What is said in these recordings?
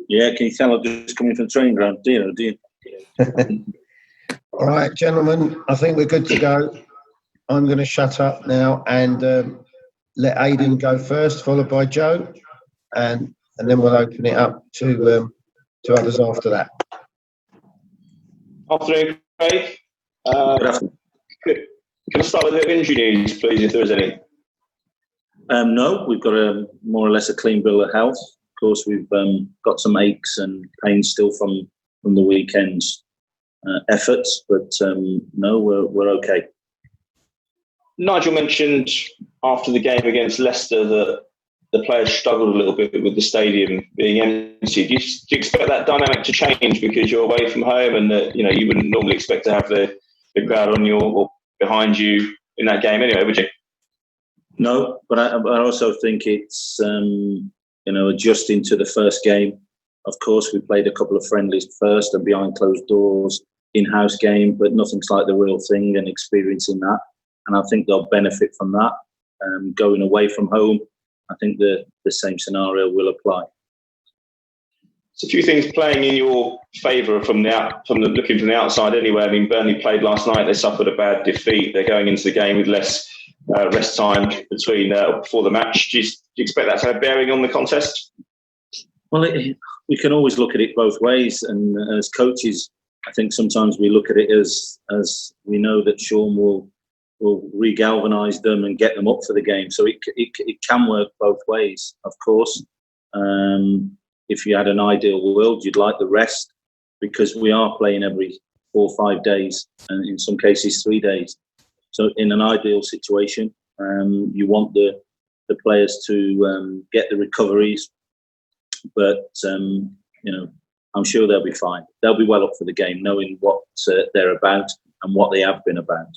Yeah, can you tell I'm just coming from the training ground? Do you? All right, gentlemen, I think we're good to go. I'm going to shut up now and let Aidan go first, followed by Joe, and then we'll open it up to others after that. Afternoon, Craig. Can I start with a bit of injury news, please, if there is any? No, we've got more or less a clean bill of health. Of course, we've got some aches and pains still from the weekend's efforts, but no, we're okay. Nigel mentioned after the game against Leicester that the players struggled a little bit with the stadium being empty. Do you expect that dynamic to change because you're away from home and that you wouldn't normally expect to have the crowd on your or behind you in that game anyway, would you? No, but I also think it's adjusting to the first game. Of course, we played a couple of friendlies first and behind closed doors, in-house game, but nothing's like the real thing and experiencing that. And I think they'll benefit from that. Going away from home, I think the same scenario will apply. So a few things playing in your favour from looking from the outside anyway. I mean, Burnley played last night. They suffered a bad defeat. They're going into the game with less rest time before the match. Do you expect that to have bearing on the contest? Well, we can always look at it both ways. And as coaches, I think sometimes we look at it as we know that Sean will re-galvanise them and get them up for the game. So it can work both ways, of course. If you had an ideal world, you'd like the rest because we are playing every 4 or 5 days and in some cases 3 days. So in an ideal situation, you want the players to get the recoveries, but I'm sure they'll be fine. They'll be well up for the game, knowing what they're about and what they have been about.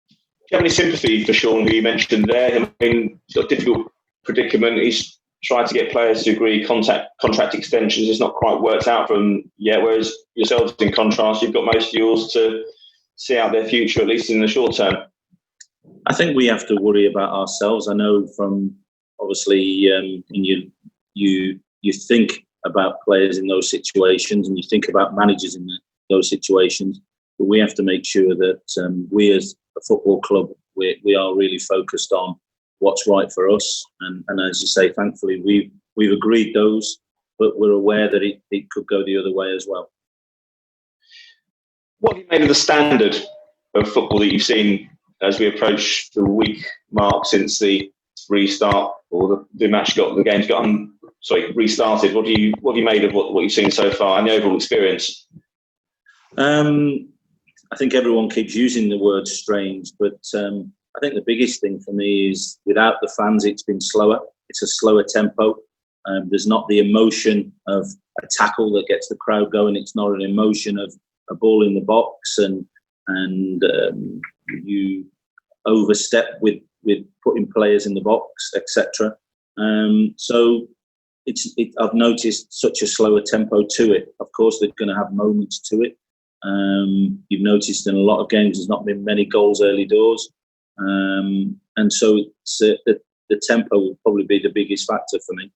Do you have any sympathy for Sean, who you mentioned there? I mean, he's got a difficult predicament. He's tried to get players to agree contract extensions. It's not quite worked out for them yet, whereas yourselves, in contrast, you've got most of yours to see out their future, at least in the short term. I think we have to worry about ourselves. I know from, obviously, you think about players in those situations and you think about managers in those situations, but we have to make sure that we as a football club, we are really focused on what's right for us. And as you say, thankfully, we've agreed those, but we're aware that it could go the other way as well. What have you made of the standard of football that you've seen as we approach the week mark since the restart or the game's gotten restarted? What have you made of what you've seen so far and the overall experience? I think everyone keeps using the word strange, but I think the biggest thing for me is without the fans, it's been slower. It's a slower tempo. There's not the emotion of a tackle that gets the crowd going. It's not an emotion of a ball in the box and you overstep with putting players in the box, etc. So I've noticed such a slower tempo to it. Of course, they're going to have moments to it. You've noticed in a lot of games there's not been many goals early doors. And so the tempo will probably be the biggest factor for me.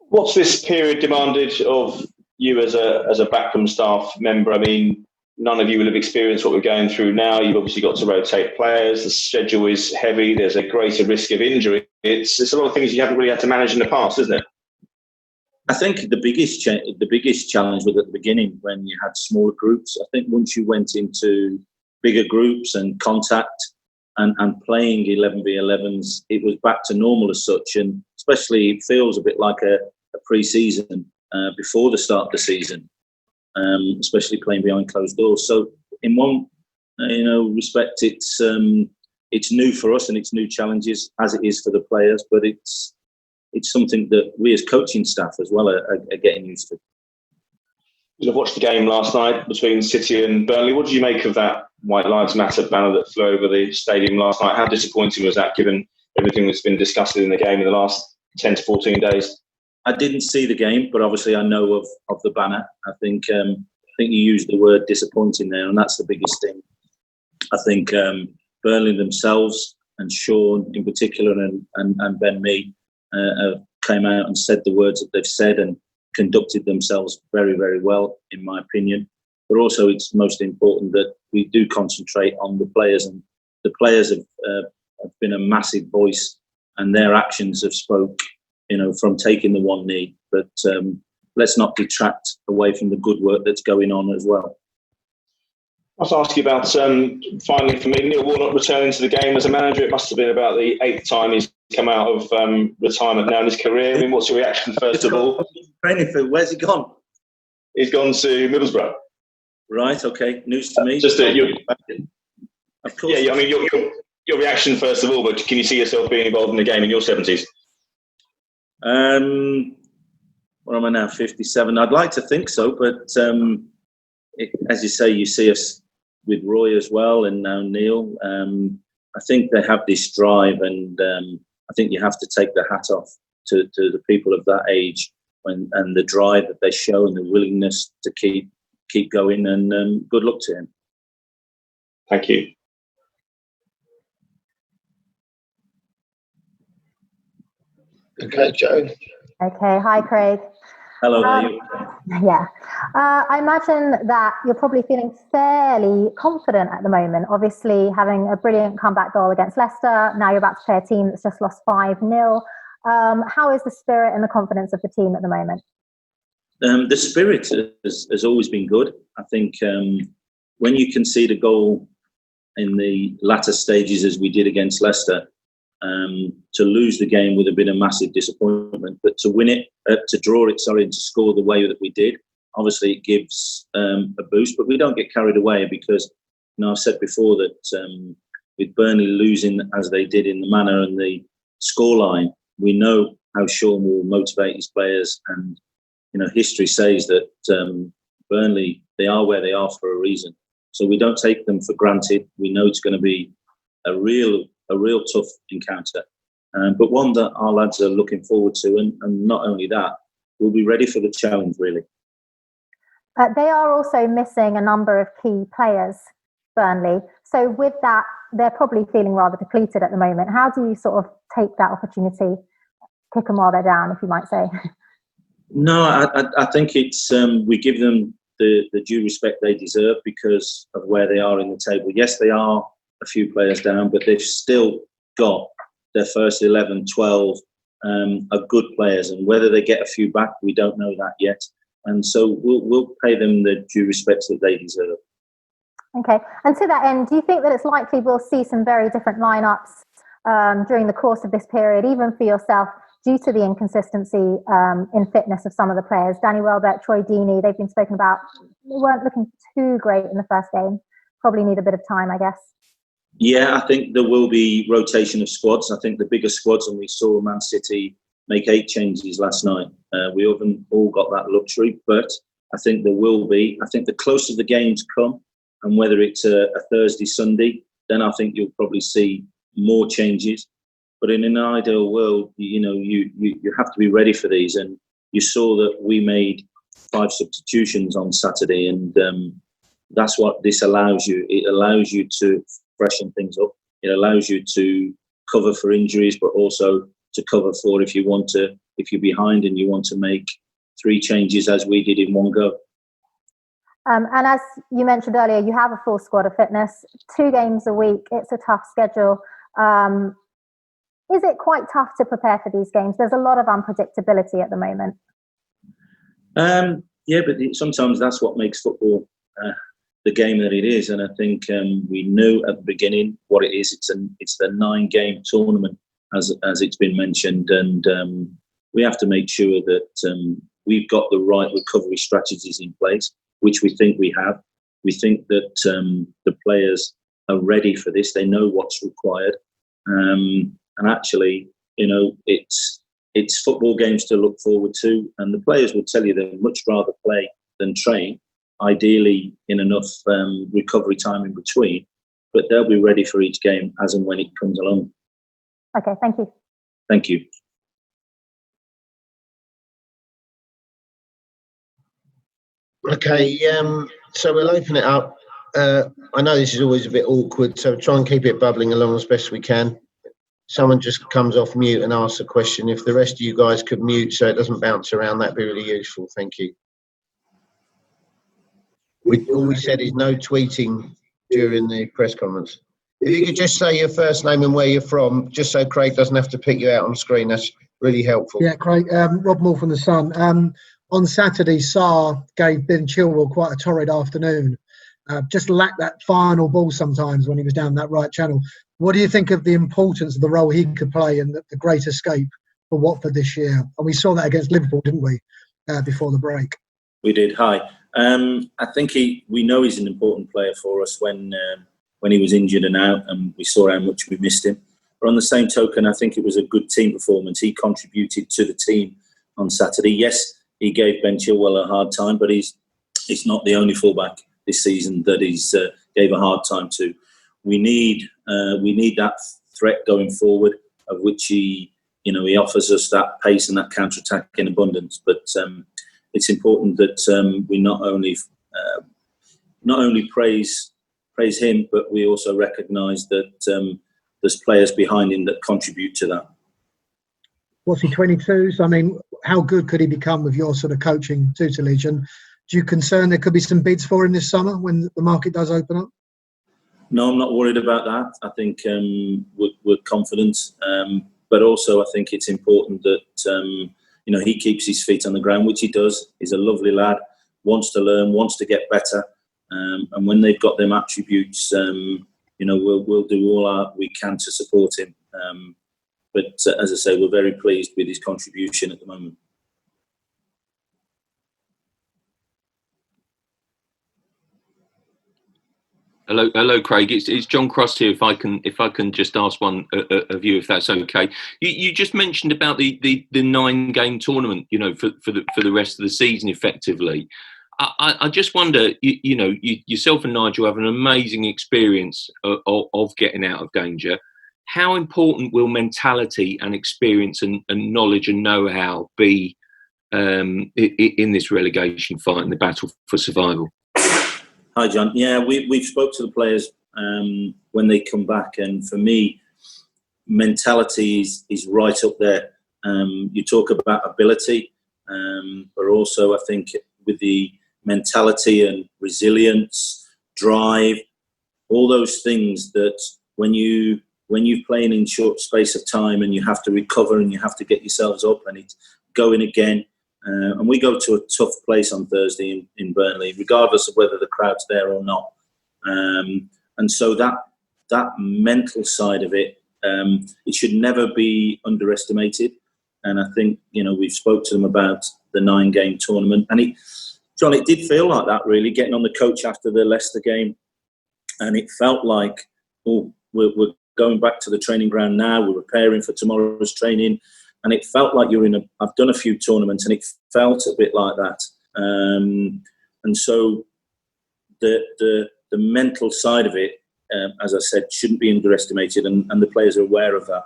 What's this period demanded of you as a backroom staff member? I mean, none of you will have experienced what we're going through now. You've obviously got to rotate players. The schedule is heavy. There's a greater risk of injury. It's a lot of things you haven't really had to manage in the past, isn't it? I think the biggest challenge was at the beginning when you had smaller groups. I think once you went into bigger groups and contact and playing 11v11s, it was back to normal as such. And especially it feels a bit like a pre-season before the start of the season, especially playing behind closed doors. So in one respect, it's new for us and it's new challenges as it is for the players, but it's something that we as coaching staff as well are getting used to. I've watched the game last night between City and Burnley. What did you make of that White Lives Matter banner that flew over the stadium last night? How disappointing was that, given everything that's been discussed in the game in the last 10 to 14 days? I didn't see the game, but obviously I know of the banner. I think you used the word disappointing there, and that's the biggest thing. I think Burnley themselves and Sean in particular and Ben Mee came out and said the words that they've said, and conducted themselves very, very well, in my opinion. But also, it's most important that we do concentrate on the players, and the players have been a massive voice, and their actions have spoke, from taking the one knee. But let's not detract away from the good work that's going on as well. I was ask you about, finally for me, Neil Warnock returning to the game as a manager. It must have been about the 8th time he's come out of retirement now in his career. I mean, what's your reaction, first of all? Where's he gone? He's gone to Middlesbrough. Right, okay. News to me. Just that of course. Yeah, I mean, your reaction, first of all, but can you see yourself being involved in the game in your 70s? What am I now, 57? I'd like to think so, but as you say, you see us with Roy as well, and now Neil. I think they have this drive, and I think you have to take the hat off to the people of that age, and the drive that they show, and the willingness to keep going. And good luck to him. Thank you. Okay, Joe. Okay, hi Craig. Hello, how are you? Yeah, I imagine that you're probably feeling fairly confident at the moment. Obviously, having a brilliant comeback goal against Leicester. Now you're about to play a team that's just lost 5-0. How is the spirit and the confidence of the team at the moment? The spirit has always been good. I think when you concede a goal in the latter stages, as we did against Leicester, to lose the game would have been a massive disappointment. But to win it, to draw it, and to score the way that we did, obviously it gives a boost. But we don't get carried away, because I've said before that with Burnley losing as they did in the manner and the scoreline, we know how Sean will motivate his players. And history says that Burnley, they are where they are for a reason. So we don't take them for granted. We know it's going to be a real tough encounter, but one that our lads are looking forward to. And not only that, we'll be ready for the challenge, really. They are also missing a number of key players, Burnley. So with that, they're probably feeling rather depleted at the moment. How do you sort of take that opportunity, kick them while they're down, if you might say? No, I think it's we give them the due respect they deserve because of where they are in the table. Yes, they are a few players down, but they've still got their first 11, 12 are good players, and whether they get a few back, we don't know that yet. And so we'll pay them the due respects that they deserve. Okay, and to that end, do you think that it's likely we'll see some very different lineups during the course of this period, even for yourself, due to the inconsistency in fitness of some of the players? Danny Welbeck, Troy Deeney, they've been spoken about. They weren't looking too great in the first game. Probably need a bit of time, I guess. Yeah, I think there will be rotation of squads. I think the bigger squads, and we saw Man City make 8 changes last night. We haven't all got that luxury, but I think there will be. I think the closer the games come, and whether it's a Thursday, Sunday, then I think you'll probably see more changes. But in an ideal world, you have to be ready for these. And you saw that we made 5 substitutions on Saturday, and that's what this allows you. It allows you to freshen things up. It allows you to cover for injuries, but also to cover for if you're behind and you want to make 3 changes, as we did in one go. And as you mentioned earlier, you have a full squad of fitness, 2 games a week. It's a tough schedule. Is it quite tough to prepare for these games? There's a lot of unpredictability at the moment. Yeah, but sometimes that's what makes football the game that it is. And I think we knew at the beginning what it is. It's the 9-game tournament, as it's been mentioned, and we have to make sure that we've got the right recovery strategies in place, which we think we have. We think that the players are ready for this. They know what's required. And actually, it's football games to look forward to. And the players will tell you they'd much rather play than train, ideally in enough recovery time in between. But they'll be ready for each game as and when it comes along. Okay, thank you. Thank you. Okay, so we'll open it up. I know this is always a bit awkward, so try and keep it bubbling along as best we can. someone just comes off mute and asks a question. If the rest of you guys could mute so it doesn't bounce around, that'd be really useful. Thank you. All we said is no tweeting during the press conference. If you could just say your first name and where you're from, just so Craig doesn't have to pick you out on screen, that's really helpful. Yeah, Craig. Rob Moore from The Sun. On Saturday, Sarr gave Ben Chilwell quite a torrid afternoon. Just lacked that final ball sometimes when he was down that right channel. What do you think of the importance of the role he could play and the great escape for Watford this year? And we saw that against Liverpool, didn't we, before the break? We did. Hi. I think we know he's an important player for us when he was injured and out, and we saw how much we missed him. But on the same token, I think it was a good team performance. He contributed to the team on Saturday. Yes, he gave Ben Chilwell a hard time, but he's not the only fullback this season that he's gave a hard time to. We need that threat going forward, of which he offers us that pace and that counter-attack in abundance. But it's important that we not only praise him, but we also recognise that there's players behind him that contribute to that. What's he, 22? So, I mean, how good could he become with your sort of coaching tutelage? And do you concern there could be some bids for him this summer when the market does open up? No, I'm not worried about that. I think we're confident. But also I think it's important that, he keeps his feet on the ground, which he does. He's a lovely lad, wants to learn, wants to get better. And when they've got them attributes, we'll do all we can to support him. But as I say, we're very pleased with his contribution at the moment. Hello, Craig. It's John Cross here. If I can just ask one of you, if that's okay. You just mentioned about the 9-game tournament, for the rest of the season, effectively. I just wonder, yourself and Nigel have an amazing experience of getting out of danger. How important will mentality and experience and knowledge and know-how be in this relegation fight and the battle for survival? Hi, John. Yeah, we've spoke to the players when they come back, and for me, mentality is right up there. You talk about ability, but also I think with the mentality and resilience, drive, all those things that when you're playing in short space of time and you have to recover and you have to get yourselves up and it's going again. And we go to a tough place on Thursday in Burnley, regardless of whether the crowd's there or not. And so that mental side of it, it should never be underestimated. And I think, we've spoke to them about the 9-game tournament. And John, it did feel like that, really, getting on the coach after the Leicester game. And it felt like, we're going back to the training ground now. We're preparing for tomorrow's training. And it felt like I've done a few tournaments and it felt a bit like that. And so the mental side of it, as I said, shouldn't be underestimated, and the players are aware of that.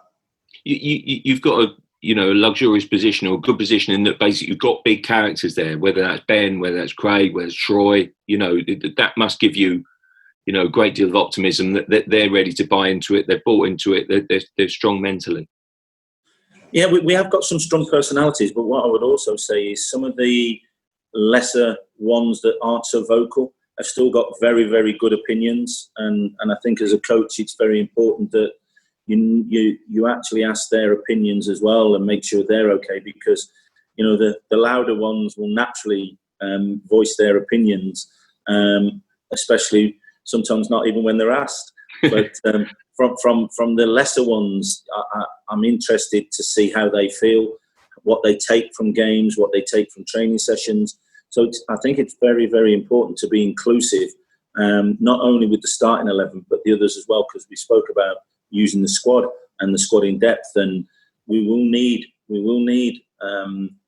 You've got a luxurious position or a good position in that basically you've got big characters there, whether that's Ben, whether that's Craig, whether it's Troy. That must give you, a great deal of optimism that they're ready to buy into it. They're bought into it. They're strong mentally. Yeah, we have got some strong personalities, but what I would also say is some of the lesser ones that aren't so vocal have still got very, very good opinions. And I think as a coach, it's very important that you actually ask their opinions as well and make sure they're okay, because, the louder ones will naturally voice their opinions, especially sometimes not even when they're asked. But from the lesser ones, I'm interested to see how they feel, what they take from games, what they take from training sessions. So I think it's very, very important to be inclusive, not only with the starting 11, but the others as well, because we spoke about using the squad and the squad in depth, and we will need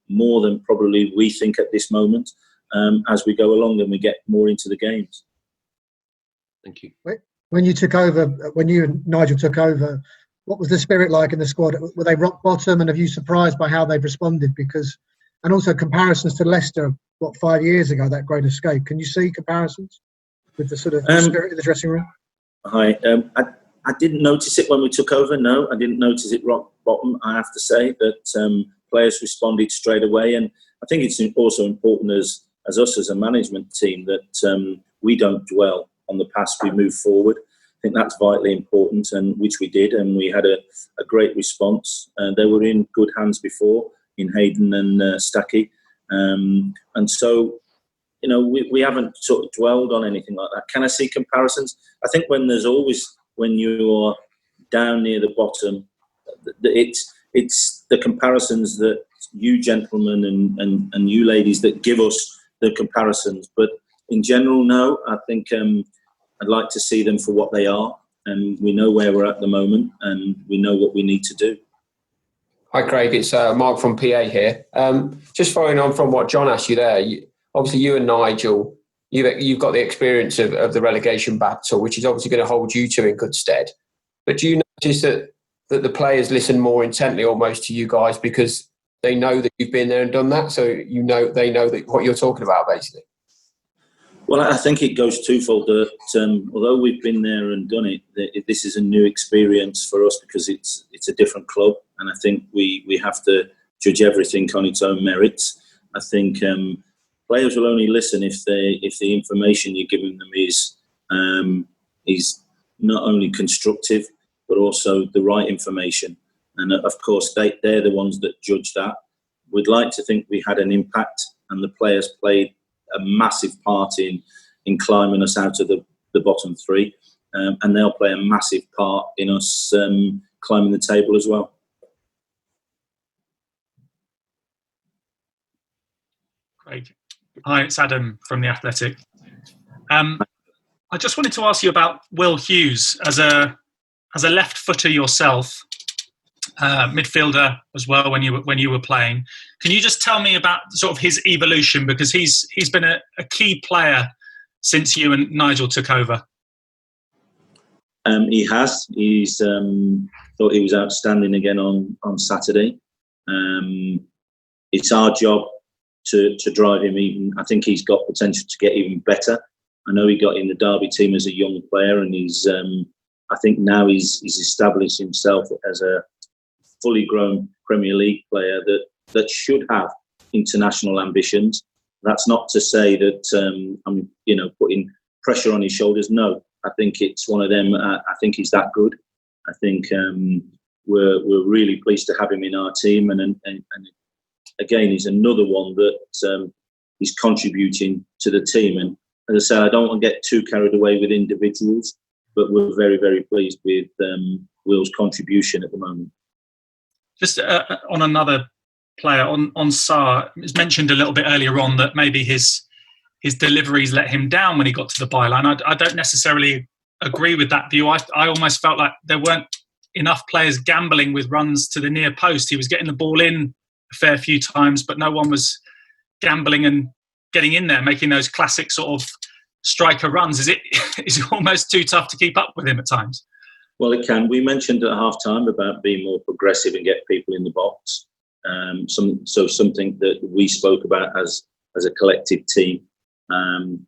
more than probably we think at this moment as we go along and we get more into the games. Thank you. When you and Nigel took over, what was the spirit like in the squad? Were they rock bottom, and have you surprised by how they've responded? And also comparisons to Leicester, 5 years ago, that great escape. Can you see comparisons with the sort of spirit in the dressing room? Hi. I didn't notice it when we took over. No, I didn't notice it rock bottom. I have to say that players responded straight away, and I think it's also important as us as a management team that we don't dwell on the past. We move forward. I think that's vitally important, and which we did, and we had a great response. They were in good hands before in Hayden and Stacky, and so. We haven't sort of dwelled on anything like that. Can I see comparisons? I think when you're down near the bottom, it's the comparisons that you gentlemen and you ladies that give us the comparisons. But in general, no, I think I'd like to see them for what they are. And we know where we're at the moment, and we know what we need to do. Hi, Craig. It's Mark from PA here. Just following on from what John asked you there, obviously you and Nigel, you've got the experience of the relegation battle, which is obviously going to hold you two in good stead. But do you notice that the players listen more intently almost to you guys because they know that you've been there and done that? So they know that what you're talking about, basically. Well, I think it goes twofold. That although we've been there and done it, this is a new experience for us because it's a different club, and I think we have to judge everything on its own merits. I think players will only listen if the information you're giving them is not only constructive but also the right information. And of course, they're the ones that judge that. We'd like to think we had an impact, and the players played a massive part in climbing us out of the bottom three, and they'll play a massive part in us climbing the table as well. Great. Hi, it's Adam from The Athletic. I just wanted to ask you about Will Hughes as a left footer yourself, midfielder as well when you were playing. Can you just tell me about sort of his evolution, because he's been a key player since you and Nigel took over? He has. He's thought he was outstanding again on Saturday. It's our job to drive him even. I think he's got potential to get even better. I know he got in the Derby team as a young player, and he's. I think now he's established himself as a fully grown Premier League player that should have international ambitions. That's not to say that I'm putting pressure on his shoulders. No, I think it's one of them. I think he's that good. I think we're really pleased to have him in our team, and again, he's another one that is contributing to the team. And as I say, I don't want to get too carried away with individuals, but we're very, very pleased with Will's contribution at the moment. Just on another player, on Sarr, it was mentioned a little bit earlier on that maybe his deliveries let him down when he got to the byline. I don't necessarily agree with that view. I almost felt like there weren't enough players gambling with runs to the near post. He was getting the ball in a fair few times, but no one was gambling and getting in there, making those classic sort of striker runs. Is it almost too tough to keep up with him at times? Well, it can. We mentioned at half time about being more progressive and get people in the box. Something that we spoke about as a collective team.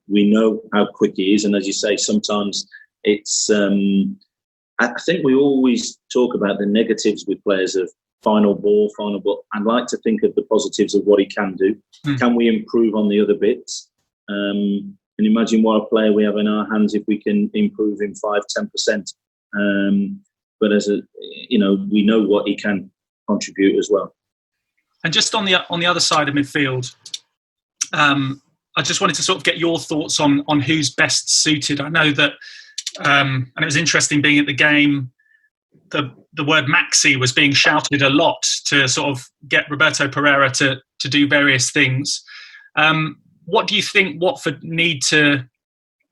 We know how quick he is, and as you say, sometimes it's. I think we always talk about the negatives with players of final ball. I'd like to think of the positives of what he can do. Can we improve on the other bits? And imagine what a player we have in our hands if we can improve him 5-10%. But we know what he can contribute as well. And just on the other side of midfield, I just wanted to sort of get your thoughts on who's best suited. I know that, and it was interesting being at the game. The word Maxi was being shouted a lot to sort of get Roberto Pereira to do various things. What do you think Watford need to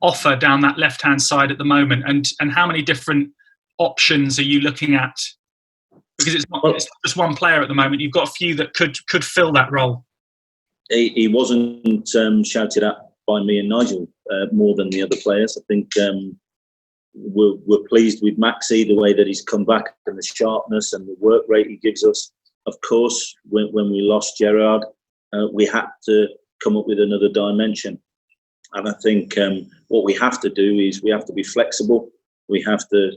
offer down that left-hand side at the moment, and how many different options are you looking at? Because it's not just one player at the moment. You've got a few that could fill that role. He wasn't shouted at by me and Nigel more than the other players. I think we're pleased with Maxi, the way that he's come back and the sharpness and the work rate he gives us. Of course, when we lost Gerrard, we had to come up with another dimension. And I think what we have to do is we have to be flexible. we have to,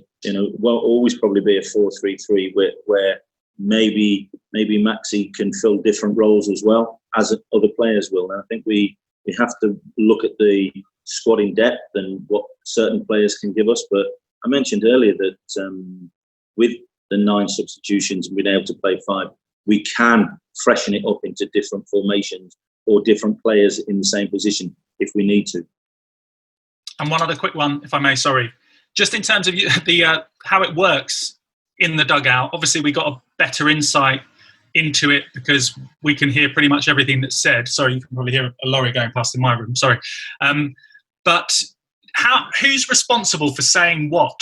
always probably be a 4-3-3 where maybe Maxi can fill different roles as well as other players will. And I think we have to look at the squad in depth and what certain players can give us. But I mentioned earlier that with the 9 substitutions and being able to play 5, we can freshen it up into different formations or different players in the same position if we need to. And one other quick one, if I may, sorry. Just in terms of the how it works in the dugout, obviously we got a better insight into it because we can hear pretty much everything that's said. Sorry, you can probably hear a lorry going past in my room. Sorry. But who's responsible for saying what?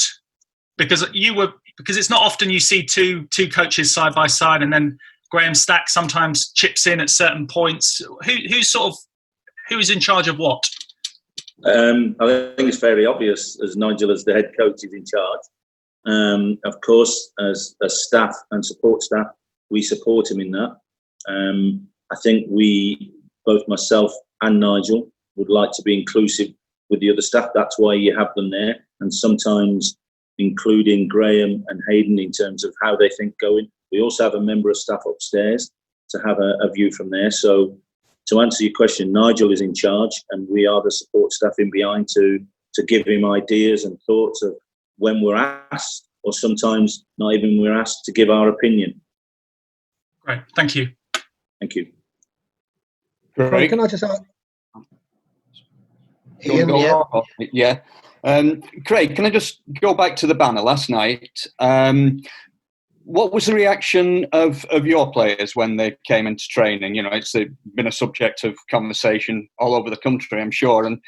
Because it's not often you see two coaches side by side, and then Graham Stack sometimes chips in at certain points. Who is in charge of what? I think it's very obvious, as Nigel, as the head coach, is in charge. Of course, as staff and support staff, we support him in that. I think both myself and Nigel, would like to be inclusive with the other staff. That's why you have them there, and sometimes including Graham and Hayden in terms of how they think going. We also have a member of staff upstairs to have a view from there. So to answer your question, Nigel is in charge, and we are the support staff in behind to give him ideas and thoughts of when we're asked, or sometimes not even when we're asked, to give our opinion. Great, thank you. Thank you. Great. Can I just ask? Ian, yeah. Craig, can I just go back to the banner last night? What was the reaction of your players when they came into training? It's been a subject of conversation all over the country, I'm sure, and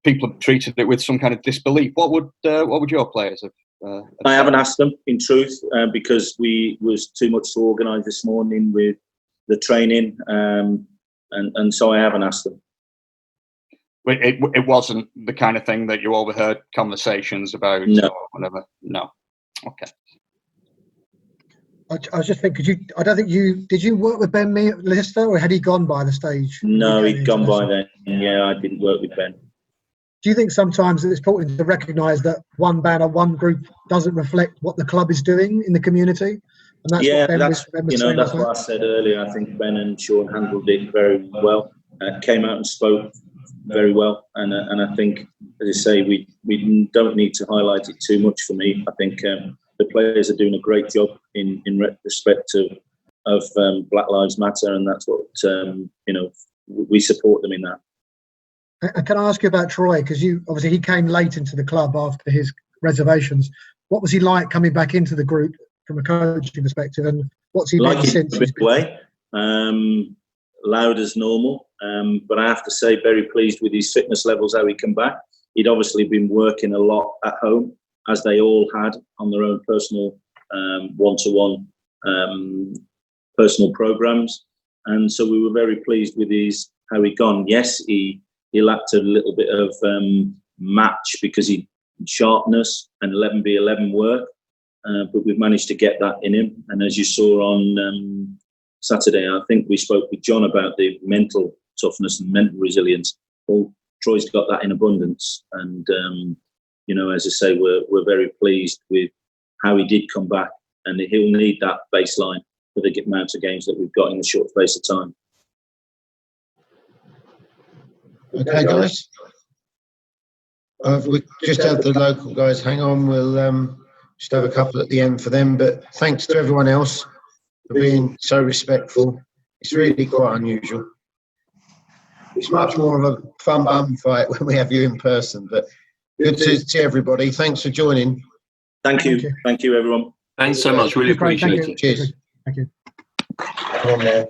people have treated it with some kind of disbelief. What would your players have? I haven't asked them, in truth, because we was too much to organise this morning with the training, and so I haven't asked them. It wasn't the kind of thing that you overheard conversations about, no. Or whatever. No. Okay. I was just thinking, did you work with Ben Mee at Leicester, or had he gone by the stage? No, he'd gone by then. Yeah, I didn't work with Ben. Do you think sometimes it's important to recognise that one banner, one group doesn't reflect what the club is doing in the community? And that's what Ben was saying, that's what I said earlier. I think Ben and Sean handled it very well. Came out and spoke very well, and I think, as I say, we don't need to highlight it too much. For me, I think the players are doing a great job in respect of Black Lives Matter, and that's what we support them in that. And can I ask you about Troy? Because obviously he came late into the club after his reservations. What was he like coming back into the group from a coaching perspective, and what's he been since? Loud as normal, but I have to say, very pleased with his fitness levels, how he come back. He'd obviously been working a lot at home, as they all had, on their own personal one-to-one personal programs, and so we were very pleased with how he'd gone. Yes, he lacked a little bit of match because he sharpness and 11v11 work, but we've managed to get that in him. And as you saw on Saturday, I think we spoke with John about the mental toughness and mental resilience. Well, Troy's got that in abundance, and as I say, we're very pleased with how he did come back, and he'll need that baseline for the amount of games that we've got in a short space of time. Okay, guys. We just have the local guys. Hang on, we'll just have a couple at the end for them. But thanks to everyone else for being so respectful. It's really quite unusual. It's much more of a fun bum fight when we have you in person. But good to see everybody. Thanks for joining. Thank you. Thank you, everyone. Thanks so much. Really appreciate it. Cheers. Thank you. Come on there.